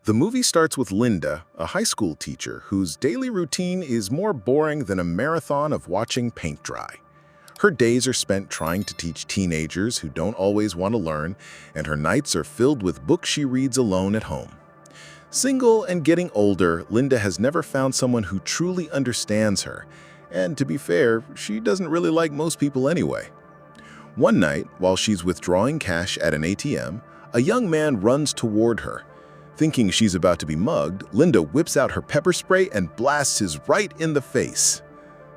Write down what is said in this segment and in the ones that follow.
The movie starts with Linda, a high school teacher whose daily routine is more boring than a marathon of watching paint dry. Her days are spent trying to teach teenagers who don't always want to learn, and her nights are filled with books she reads alone at home. Single and getting older, Linda has never found someone who truly understands her, and to be fair, she doesn't really like most people anyway. One night, while she's withdrawing cash at an ATM, a young man runs toward her. Thinking she's about to be mugged, Linda whips out her pepper spray and blasts his right in the face.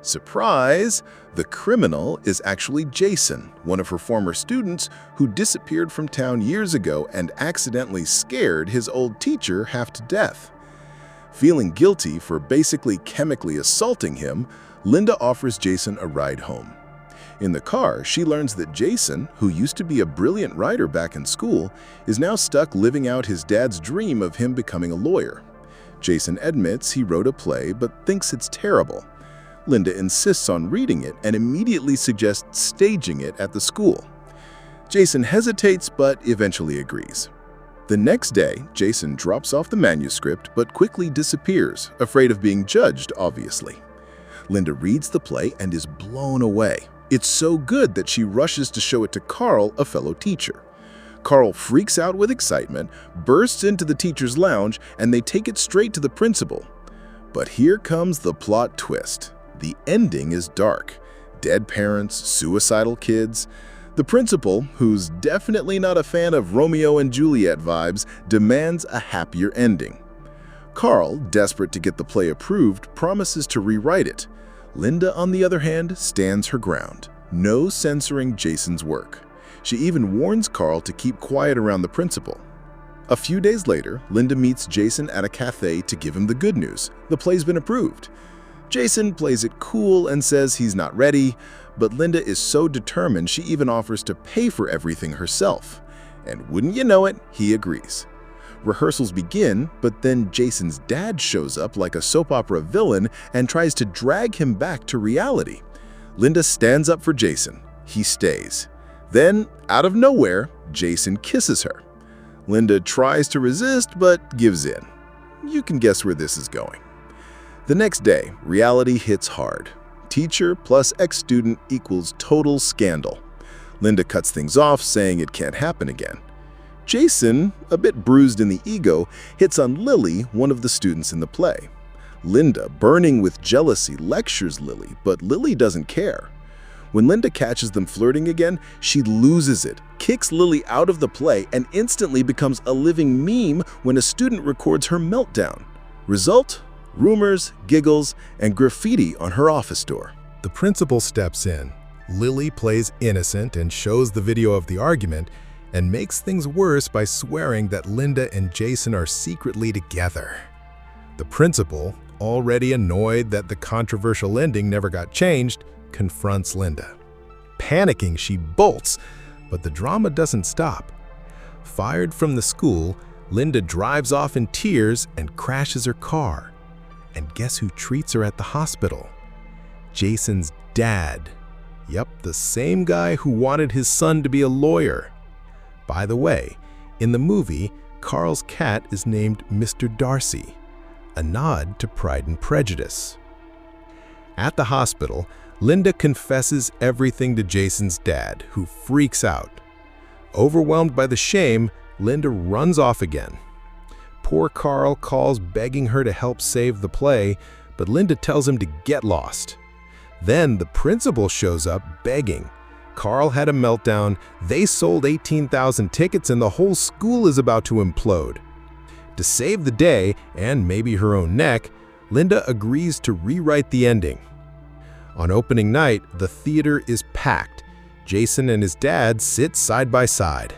Surprise! The criminal is actually Jason, one of her former students who disappeared from town years ago and accidentally scared his old teacher half to death. Feeling guilty for basically chemically assaulting him, Linda offers Jason a ride home. In the car, she learns that Jason, who used to be a brilliant writer back in school, is now stuck living out his dad's dream of him becoming a lawyer. Jason admits he wrote a play but thinks it's terrible. Linda insists on reading it and immediately suggests staging it at the school. Jason hesitates but eventually agrees. The next day, Jason drops off the manuscript but quickly disappears, afraid of being judged, obviously. Linda reads the play and is blown away. It's so good that she rushes to show it to Carl, a fellow teacher. Carl freaks out with excitement, bursts into the teacher's lounge, and they take it straight to the principal. But here comes the plot twist. The ending is dark. Dead parents, suicidal kids. The principal, who's definitely not a fan of Romeo and Juliet vibes, demands a happier ending. Carl, desperate to get the play approved, promises to rewrite it. Linda, on the other hand, stands her ground. No censoring Jason's work. She even warns Carl to keep quiet around the principal. A few days later, Linda meets Jason at a cafe to give him the good news. The play's been approved. Jason plays it cool and says he's not ready, but Linda is so determined she even offers to pay for everything herself. And wouldn't you know it, he agrees. Rehearsals begin, but then Jason's dad shows up like a soap opera villain and tries to drag him back to reality. Linda stands up for Jason. He stays. Then, out of nowhere, Jason kisses her. Linda tries to resist, but gives in. You can guess where this is going. The next day, reality hits hard. Teacher plus ex-student equals total scandal. Linda cuts things off, saying it can't happen again. Jason, a bit bruised in the ego, hits on Lily, one of the students in the play. Linda, burning with jealousy, lectures Lily, but Lily doesn't care. When Linda catches them flirting again, she loses it, kicks Lily out of the play, and instantly becomes a living meme when a student records her meltdown. Result? Rumors, giggles, and graffiti on her office door. The principal steps in. Lily plays innocent and shows the video of the argument, and makes things worse by swearing that Linda and Jason are secretly together. The principal, already annoyed that the controversial ending never got changed, confronts Linda. Panicking, she bolts, but the drama doesn't stop. Fired from the school, Linda drives off in tears and crashes her car. And guess who treats her at the hospital? Jason's dad. Yep, the same guy who wanted his son to be a lawyer. By the way, in the movie, Carl's cat is named Mr. Darcy, a nod to Pride and Prejudice. At the hospital, Linda confesses everything to Jason's dad, who freaks out. Overwhelmed by the shame, Linda runs off again. Poor Carl calls begging her to help save the play, but Linda tells him to get lost. Then the principal shows up begging. Carl had a meltdown, they sold 18,000 tickets, and the whole school is about to implode. To save the day, and maybe her own neck, Linda agrees to rewrite the ending. On opening night, the theater is packed. Jason and his dad sit side by side.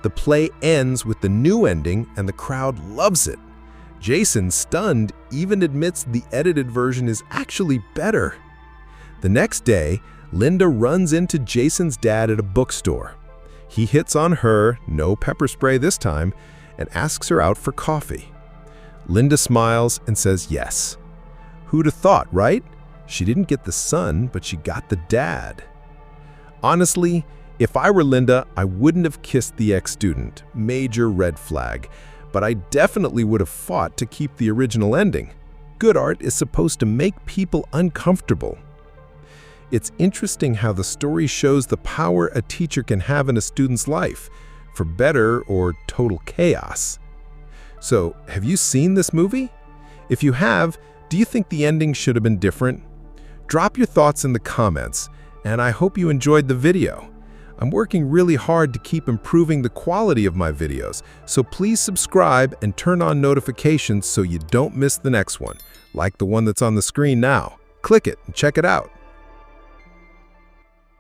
The play ends with the new ending, and the crowd loves it. Jason, stunned, even admits the edited version is actually better. The next day, Linda runs into Jason's dad at a bookstore. He hits on her, no pepper spray this time, and asks her out for coffee. Linda smiles and says yes. Who'd have thought, right? She didn't get the son, but she got the dad. Honestly, if I were Linda, I wouldn't have kissed the ex-student. Major red flag. but I definitely would have fought to keep the original ending. Good art is supposed to make people uncomfortable. It's interesting how the story shows the power a teacher can have in a student's life, for better or total chaos. So, have you seen this movie? If you have, do you think the ending should have been different? Drop your thoughts in the comments, and I hope you enjoyed the video. I'm working really hard to keep improving the quality of my videos, so please subscribe and turn on notifications so you don't miss the next one, like the one that's on the screen now. Click it and check it out.